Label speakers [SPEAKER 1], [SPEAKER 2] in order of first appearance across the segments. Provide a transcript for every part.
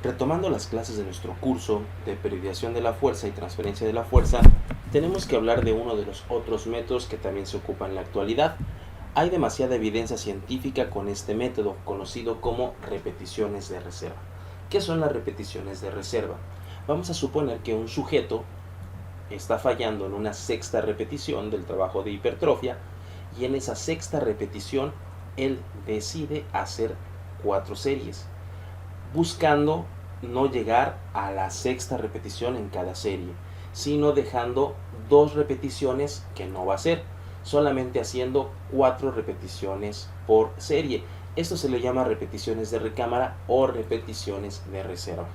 [SPEAKER 1] Retomando las clases de nuestro curso de periodización de la fuerza y transferencia de la fuerza, tenemos que hablar de uno de los otros métodos que también se ocupa en la actualidad. Hay demasiada evidencia científica con este método, conocido como repeticiones de reserva. ¿Qué son las repeticiones de reserva? Vamos a suponer que un sujeto está fallando en una sexta repetición del trabajo de hipertrofia y en esa sexta repetición él decide hacer 4 series, buscando no llegar a la sexta repetición en cada serie, sino dejando 2 repeticiones que no va a hacer, solamente haciendo 4 repeticiones por serie. Esto se le llama repeticiones de recámara o repeticiones de reserva.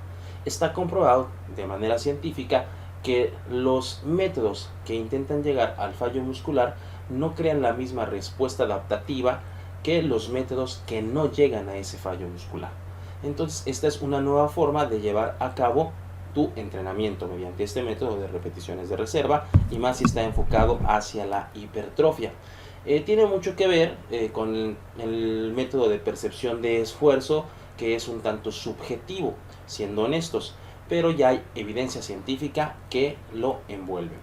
[SPEAKER 1] Está comprobado de manera científica que los métodos que intentan llegar al fallo muscular no crean la misma respuesta adaptativa que los métodos que no llegan a ese fallo muscular. Entonces, esta es una nueva forma de llevar a cabo tu entrenamiento mediante este método de repeticiones de reserva, y más si está enfocado hacia la hipertrofia. Tiene mucho que ver con el método de percepción de esfuerzo, que es un tanto subjetivo, siendo honestos, pero ya hay evidencia científica que lo envuelve.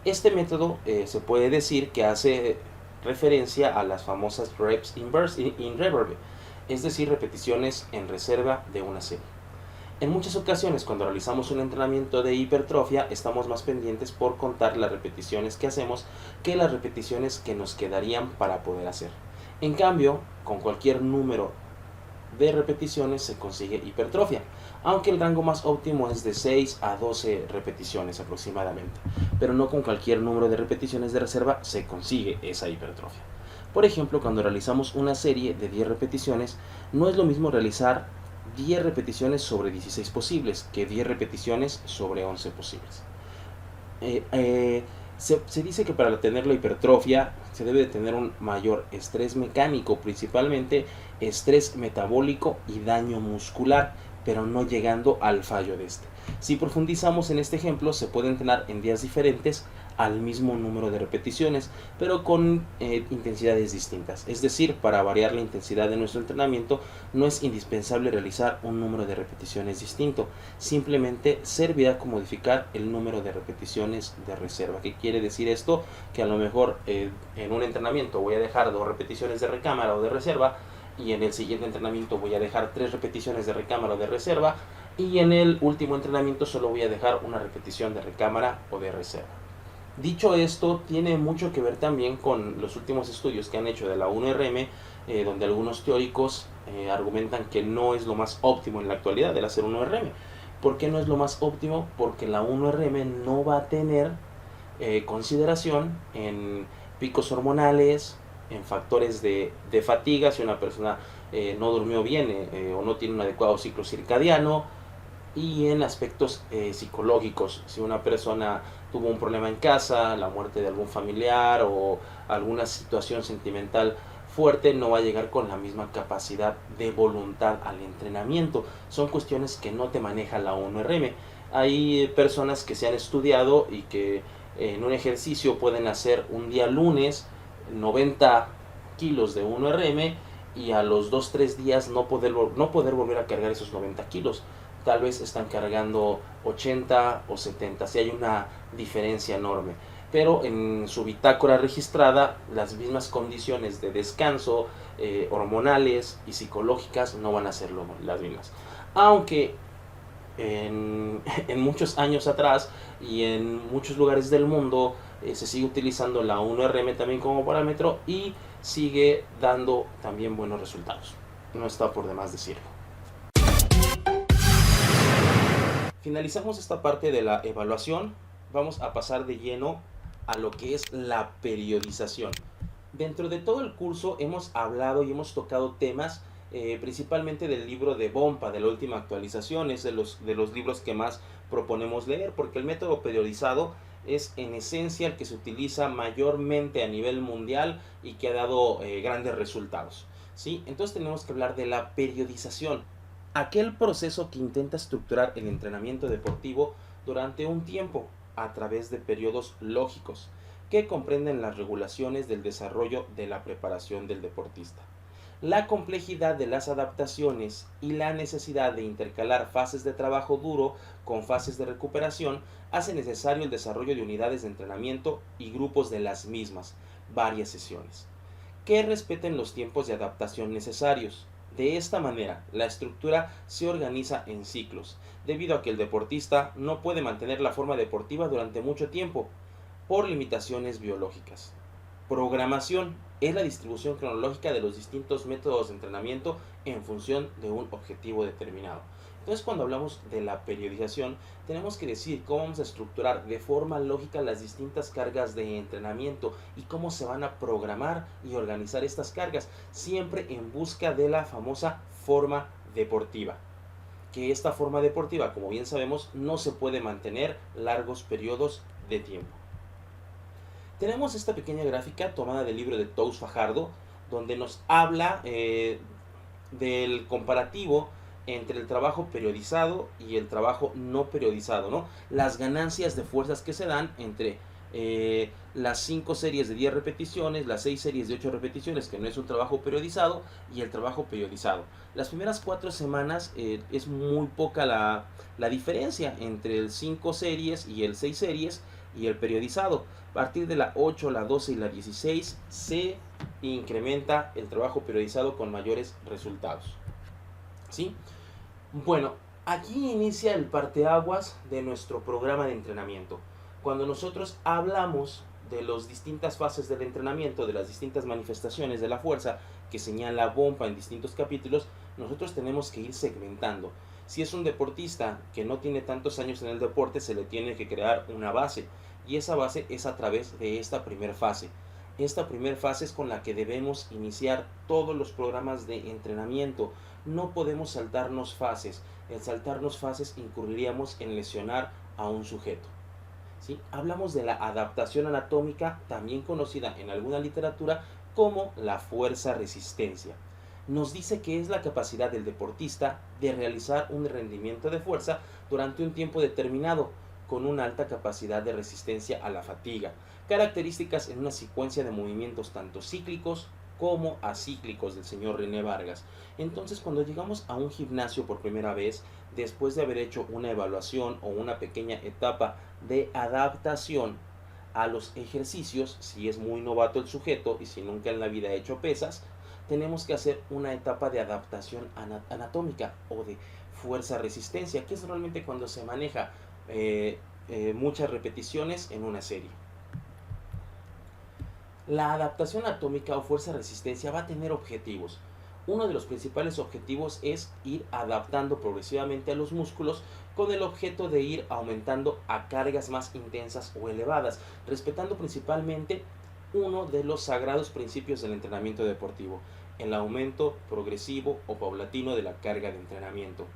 [SPEAKER 1] Este método se puede decir que hace referencia a las famosas reps in reverb, es decir, repeticiones en reserva de una serie. En muchas ocasiones, cuando realizamos un entrenamiento de hipertrofia, estamos más pendientes por contar las repeticiones que hacemos que las repeticiones que nos quedarían para poder hacer. En cambio, con cualquier número de repeticiones se consigue hipertrofia, aunque el rango más óptimo es de 6 a 12 repeticiones aproximadamente, pero no con cualquier número de repeticiones de reserva se consigue esa hipertrofia. Por ejemplo, cuando realizamos una serie de 10 repeticiones, no es lo mismo realizar 10 repeticiones sobre 16 posibles que 10 repeticiones sobre 11 posibles. Se dice que para tener la hipertrofia se debe de tener un mayor estrés mecánico, principalmente estrés metabólico y daño muscular, pero no llegando al fallo de este. Si profundizamos en este ejemplo, se puede entrenar en días diferentes al mismo número de repeticiones, pero con intensidades distintas. Es decir, para variar la intensidad de nuestro entrenamiento no es indispensable realizar un número de repeticiones distinto, simplemente servirá con modificar el número de repeticiones de reserva. ¿Qué quiere decir esto? Que a lo mejor en un entrenamiento voy a dejar 2 repeticiones de recámara o de reserva, y en el siguiente entrenamiento voy a dejar 3 repeticiones de recámara o de reserva, y en el último entrenamiento solo voy a dejar una repetición de recámara o de reserva. Dicho esto, tiene mucho que ver también con los últimos estudios que han hecho de la 1RM, donde algunos teóricos argumentan que no es lo más óptimo en la actualidad el hacer 1RM. ¿Por qué no es lo más óptimo? Porque la 1RM no va a tener consideración en picos hormonales, en factores de fatiga, si una persona no durmió bien o no tiene un adecuado ciclo circadiano, y en aspectos psicológicos, si una persona tuvo un problema en casa, la muerte de algún familiar o alguna situación sentimental fuerte, no va a llegar con la misma capacidad de voluntad al entrenamiento. Son cuestiones que no te maneja la 1RM. Hay personas que se han estudiado y que en un ejercicio pueden hacer un día lunes 90 kilos de 1RM, y a los 2-3 días no poder volver a cargar esos 90 kilos. Tal vez están cargando 80 o 70, si hay una diferencia enorme. Pero en su bitácora registrada, las mismas condiciones de descanso, hormonales y psicológicas no van a ser las mismas. Aunque en muchos años atrás y en muchos lugares del mundo se sigue utilizando la 1RM también como parámetro y sigue dando también buenos resultados. No está por demás decirlo. Finalizamos esta parte de la evaluación. Vamos a pasar de lleno a lo que es la periodización. Dentro de todo el curso hemos hablado y hemos tocado temas principalmente del libro de Bompa, de la última actualización. Es de los libros que más proponemos leer, porque el método periodizado es en esencia el que se utiliza mayormente a nivel mundial y que ha dado grandes resultados, ¿sí? Entonces tenemos que hablar de la periodización, aquel proceso que intenta estructurar el entrenamiento deportivo durante un tiempo a través de periodos lógicos que comprenden las regulaciones del desarrollo de la preparación del deportista. La complejidad de las adaptaciones y la necesidad de intercalar fases de trabajo duro con fases de recuperación hace necesario el desarrollo de unidades de entrenamiento y grupos de las mismas, varias sesiones, que respeten los tiempos de adaptación necesarios. De esta manera, la estructura se organiza en ciclos, debido a que el deportista no puede mantener la forma deportiva durante mucho tiempo por limitaciones biológicas. Programación es la distribución cronológica de los distintos métodos de entrenamiento en función de un objetivo determinado. Entonces, cuando hablamos de la periodización, tenemos que decir cómo vamos a estructurar de forma lógica las distintas cargas de entrenamiento y cómo se van a programar y organizar estas cargas, siempre en busca de la famosa forma deportiva. Que esta forma deportiva, como bien sabemos, no se puede mantener largos periodos de tiempo. Tenemos esta pequeña gráfica tomada del libro de Tous Fajardo, donde nos habla del comparativo entre el trabajo periodizado y el trabajo no periodizado, ¿no? Las ganancias de fuerzas que se dan entre las 5 series de 10 repeticiones, las 6 series de 8 repeticiones, que no es un trabajo periodizado, y el trabajo periodizado. Las primeras 4 semanas es muy poca la diferencia entre el 5 series y el 6 series y el periodizado. A partir de la 8, la 12 y la 16 se incrementa el trabajo periodizado con mayores resultados. ¿Sí? Bueno, aquí inicia el parteaguas de nuestro programa de entrenamiento. Cuando nosotros hablamos de las distintas fases del entrenamiento, de las distintas manifestaciones de la fuerza que señala Bompa en distintos capítulos, nosotros tenemos que ir segmentando. Si es un deportista que no tiene tantos años en el deporte, se le tiene que crear una base, y esa base es a través de esta primera fase. Esta primera fase es con la que debemos iniciar todos los programas de entrenamiento. No podemos saltarnos fases. El saltarnos fases incurriríamos en lesionar a un sujeto. ¿Sí? Hablamos de la adaptación anatómica, también conocida en alguna literatura como la fuerza-resistencia. Nos dice que es la capacidad del deportista de realizar un rendimiento de fuerza durante un tiempo determinado, con una alta capacidad de resistencia a la fatiga, características en una secuencia de movimientos tanto cíclicos como acíclicos del señor René Vargas. Entonces, cuando llegamos a un gimnasio por primera vez, después de haber hecho una evaluación o una pequeña etapa de adaptación a los ejercicios, si es muy novato el sujeto y si nunca en la vida ha hecho pesas, tenemos que hacer una etapa de adaptación anatómica o de fuerza-resistencia, que es realmente cuando se maneja muchas repeticiones en una serie. La adaptación atómica o fuerza-resistencia va a tener objetivos. Uno de los principales objetivos es ir adaptando progresivamente a los músculos con el objeto de ir aumentando a cargas más intensas o elevadas, respetando principalmente uno de los sagrados principios del entrenamiento deportivo, el aumento progresivo o paulatino de la carga de entrenamiento.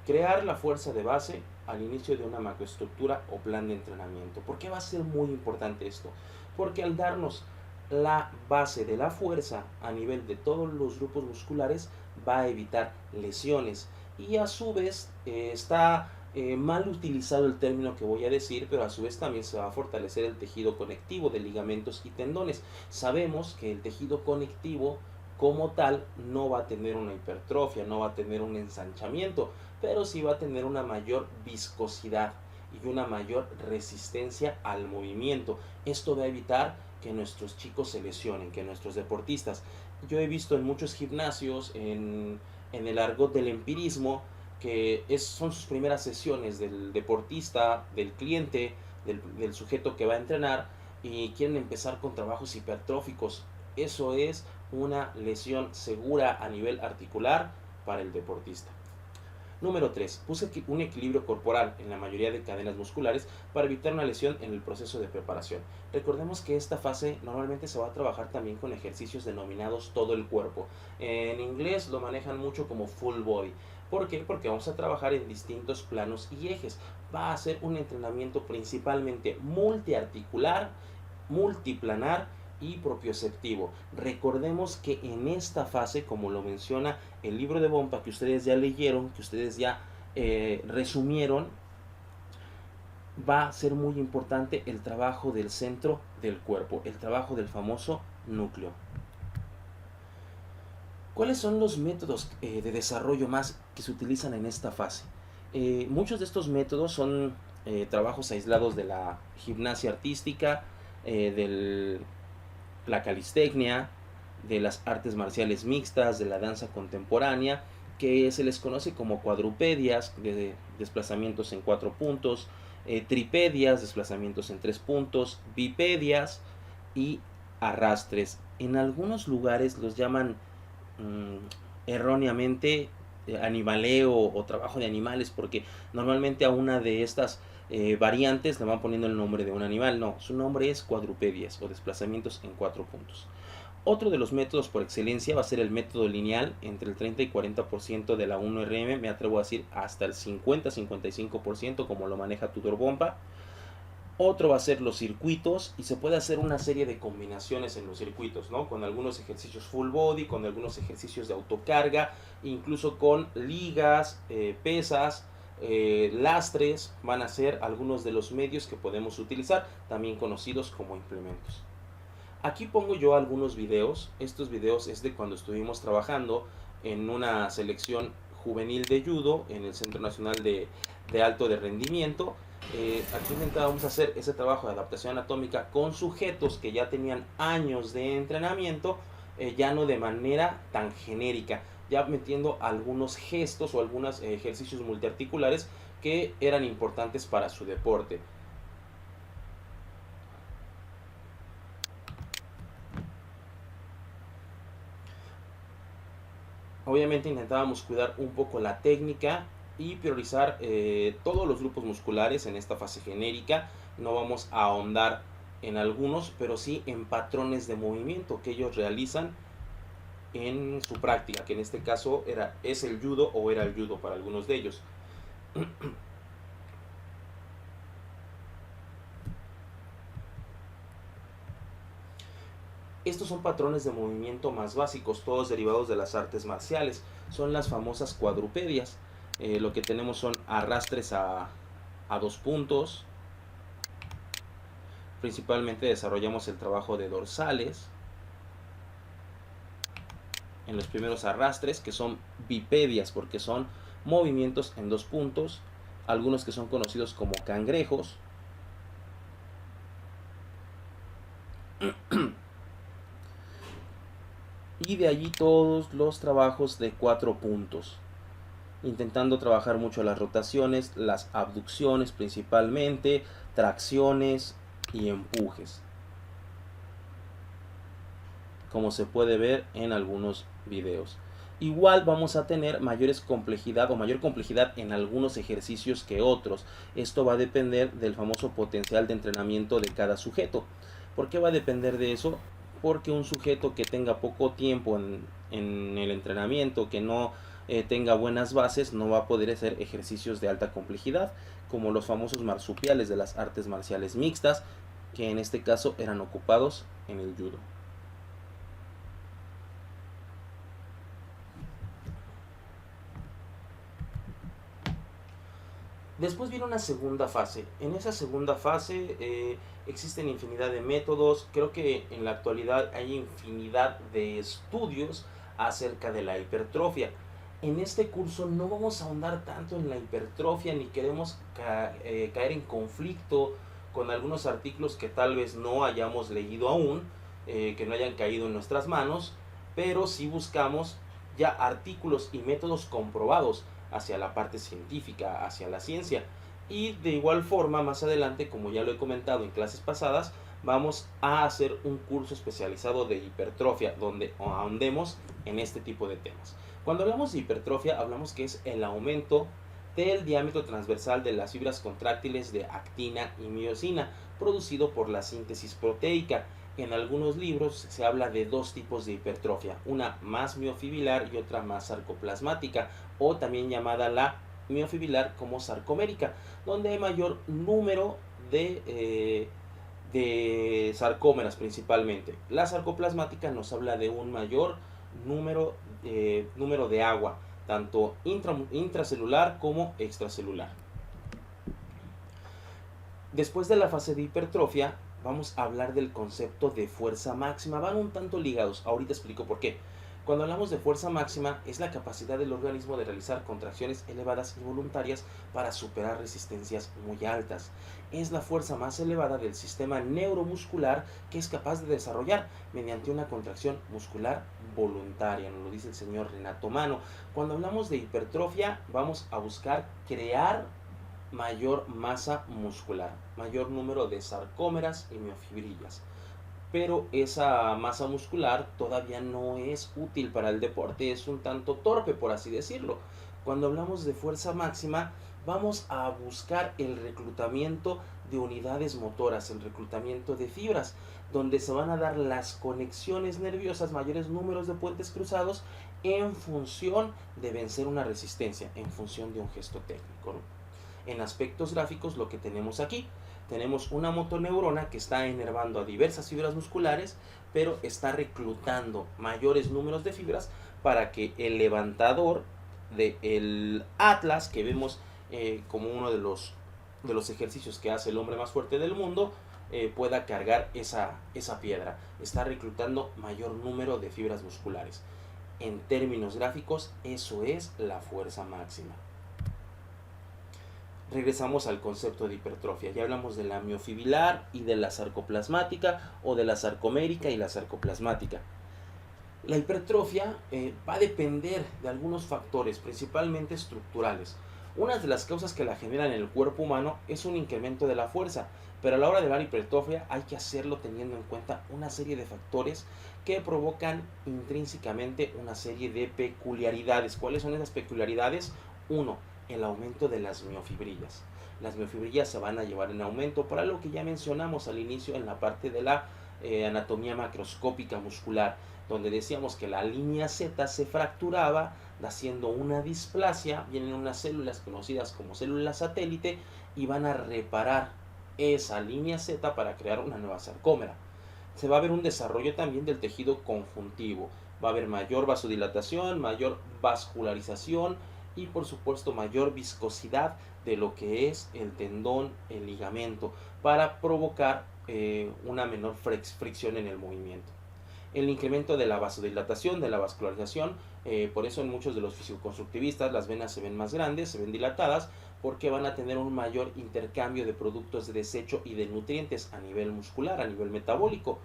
[SPEAKER 1] Crear la fuerza de base al inicio de una macroestructura o plan de entrenamiento. ¿Por qué va a ser muy importante esto? Porque al darnos la base de la fuerza a nivel de todos los grupos musculares va a evitar lesiones, y a su vez está mal utilizado el término que voy a decir, pero a su vez también se va a fortalecer el tejido conectivo de ligamentos y tendones. Sabemos que el tejido conectivo como tal no va a tener una hipertrofia, no va a tener un ensanchamiento, pero sí va a tener una mayor viscosidad y una mayor resistencia al movimiento. Esto va a evitar que nuestros chicos se lesionen, que nuestros deportistas. Yo he visto en muchos gimnasios, en el argot del empirismo, que son sus primeras sesiones del deportista, del cliente, del sujeto que va a entrenar, y quieren empezar con trabajos hipertróficos. Eso es una lesión segura a nivel articular para el deportista. Número 3. Puse un equilibrio corporal en la mayoría de cadenas musculares para evitar una lesión en el proceso de preparación. Recordemos que esta fase normalmente se va a trabajar también con ejercicios denominados todo el cuerpo. En inglés lo manejan mucho como full body. ¿Por qué? Porque vamos a trabajar en distintos planos y ejes. Va a ser un entrenamiento principalmente multiarticular, multiplanar y propioceptivo. Recordemos que en esta fase, como lo menciona el libro de Bompa, que ustedes ya leyeron, que ustedes ya resumieron, va a ser muy importante el trabajo del centro del cuerpo, el trabajo del famoso núcleo. ¿Cuáles son los métodos de desarrollo más que se utilizan en esta fase? Muchos de estos métodos son trabajos aislados de la gimnasia artística, de la calistecnia, de las artes marciales mixtas, de la danza contemporánea, que se les conoce como cuadrupedias, de desplazamientos en 4 puntos, tripedias, desplazamientos en 3 puntos, bipedias y arrastres. En algunos lugares los llaman erróneamente animaleo o trabajo de animales, porque normalmente a una de estas variantes le van poniendo el nombre de un animal. No, su nombre es cuadrupedias o desplazamientos en 4 puntos. Otro de los métodos por excelencia va a ser el método lineal, entre el 30 y 40% de la 1RM, me atrevo a decir hasta el 50-55% como lo maneja Tudor Bomba. Otro va a ser los circuitos, y se puede hacer una serie de combinaciones en los circuitos, ¿no? Con algunos ejercicios full body, con algunos ejercicios de autocarga, incluso con ligas, pesas, lastres. Van a ser algunos de los medios que podemos utilizar, también conocidos como implementos. Aquí pongo yo algunos videos. Estos videos es de cuando estuvimos trabajando en una selección juvenil de judo en el Centro Nacional de Alto de Rendimiento. Aquí intentábamos hacer ese trabajo de adaptación anatómica con sujetos que ya tenían años de entrenamiento, ya no de manera tan genérica, ya metiendo algunos gestos o algunos ejercicios multiarticulares que eran importantes para su deporte. Obviamente intentábamos cuidar un poco la técnica y priorizar todos los grupos musculares en esta fase genérica. No vamos a ahondar en algunos, pero sí en patrones de movimiento que ellos realizan en su práctica, que en este caso es el judo o era el judo para algunos de ellos. Estos son patrones de movimiento más básicos, todos derivados de las artes marciales. Son las famosas cuadrupedias. Lo que tenemos son arrastres a 2 puntos. Principalmente desarrollamos el trabajo de dorsales en los primeros arrastres, que son bipedias porque son movimientos en 2 puntos. Algunos que son conocidos como cangrejos. Y de allí todos los trabajos de 4 puntos, intentando trabajar mucho las rotaciones, las abducciones principalmente, tracciones y empujes, como se puede ver en algunos videos. Igual vamos a tener mayor complejidad en algunos ejercicios que otros. Esto va a depender del famoso potencial de entrenamiento de cada sujeto. ¿Por qué va a depender de eso? Porque un sujeto que tenga poco tiempo en el entrenamiento, que no tenga buenas bases, no va a poder hacer ejercicios de alta complejidad, como los famosos marsupiales de las artes marciales mixtas, que en este caso eran ocupados en el judo. Después viene una segunda fase. En esa segunda fase existen infinidad de métodos. Creo que en la actualidad hay infinidad de estudios acerca de la hipertrofia. En este curso no vamos a ahondar tanto en la hipertrofia ni queremos caer en conflicto con algunos artículos que tal vez no hayamos leído aún, que no hayan caído en nuestras manos, pero sí buscamos ya artículos y métodos comprobados hacia la parte científica, hacia la ciencia. Y de igual forma, más adelante, como ya lo he comentado en clases pasadas, vamos a hacer un curso especializado de hipertrofia, donde ahondemos en este tipo de temas. Cuando hablamos de hipertrofia, hablamos que es el aumento del diámetro transversal de las fibras contráctiles de actina y miosina, producido por la síntesis proteica. En algunos libros se habla de dos tipos de hipertrofia, una más miofibrilar y otra más sarcoplasmática, o también llamada la miofibrilar como sarcomérica, donde hay mayor número de sarcómeras principalmente. La sarcoplasmática nos habla de un mayor número de agua, tanto intracelular como extracelular. Después de la fase de hipertrofia, vamos a hablar del concepto de fuerza máxima. Van un tanto ligados, ahorita explico por qué. Cuando hablamos de fuerza máxima, es la capacidad del organismo de realizar contracciones elevadas y voluntarias para superar resistencias muy altas. Es la fuerza más elevada del sistema neuromuscular que es capaz de desarrollar mediante una contracción muscular voluntaria, nos lo dice el señor Renato Mano. Cuando hablamos de hipertrofia, vamos a buscar crear mayor masa muscular, mayor número de sarcómeras y miofibrillas. Pero esa masa muscular todavía no es útil para el deporte, es un tanto torpe, por así decirlo. Cuando hablamos de fuerza máxima, vamos a buscar el reclutamiento de unidades motoras, el reclutamiento de fibras, donde se van a dar las conexiones nerviosas, mayores números de puentes cruzados, en función de vencer una resistencia, en función de un gesto técnico, ¿no? En aspectos gráficos, lo que tenemos aquí, tenemos una motoneurona que está enervando a diversas fibras musculares, pero está reclutando mayores números de fibras para que el levantador del Atlas, que vemos como uno de los ejercicios que hace el hombre más fuerte del mundo, pueda cargar esa piedra. Está reclutando mayor número de fibras musculares. En términos gráficos, eso es la fuerza máxima. Regresamos al concepto de hipertrofia. Ya hablamos de la miofibrilar y de la sarcoplasmática, o de la sarcomérica y la sarcoplasmática. La hipertrofia va a depender de algunos factores, principalmente estructurales. Una de las causas que la generan en el cuerpo humano es un incremento de la fuerza, pero a la hora de la hipertrofia hay que hacerlo teniendo en cuenta una serie de factores que provocan intrínsecamente una serie de peculiaridades. ¿Cuáles son esas peculiaridades? Uno, el aumento de las miofibrillas. Las miofibrillas se van a llevar en aumento por algo que ya mencionamos al inicio en la parte de la anatomía macroscópica muscular, donde decíamos que la línea Z se fracturaba, haciendo una displasia. Vienen unas células conocidas como células satélite y van a reparar esa línea Z para crear una nueva sarcómera. Se va a ver un desarrollo también del tejido conjuntivo. Va a haber mayor vasodilatación, mayor vascularización y por supuesto mayor viscosidad de lo que es el tendón, el ligamento, para provocar una menor fricción en el movimiento. El incremento de la vasodilatación, de la vascularización, por eso en muchos de los fisicoconstructivistas las venas se ven más grandes, se ven dilatadas, porque van a tener un mayor intercambio de productos de desecho y de nutrientes a nivel muscular, a nivel metabólico.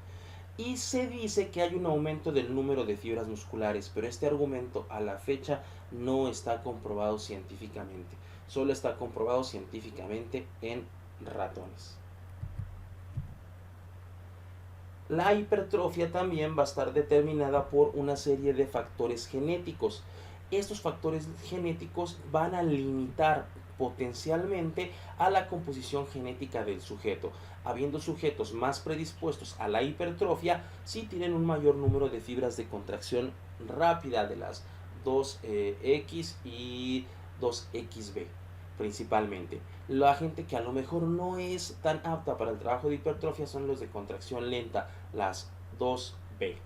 [SPEAKER 1] Y se dice que hay un aumento del número de fibras musculares, pero este argumento a la fecha no está comprobado científicamente. Solo está comprobado científicamente en ratones. La hipertrofia también va a estar determinada por una serie de factores genéticos. Estos factores genéticos van a limitar potencialmente a la composición genética del sujeto. Habiendo sujetos más predispuestos a la hipertrofia, sí tienen un mayor número de fibras de contracción rápida, de las 2X y 2XB principalmente. La gente que a lo mejor no es tan apta para el trabajo de hipertrofia son los de contracción lenta, las 2B.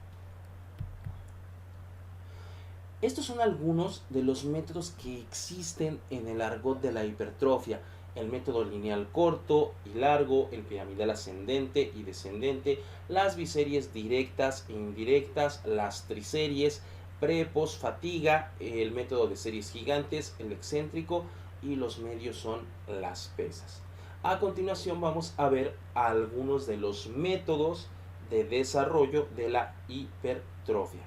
[SPEAKER 1] Estos son algunos de los métodos que existen en el argot de la hipertrofia. El método lineal corto y largo, el piramidal ascendente y descendente, las biseries directas e indirectas, las triseries, pre-post fatiga, el método de series gigantes, el excéntrico, y los medios son las pesas. A continuación vamos a ver algunos de los métodos de desarrollo de la hipertrofia.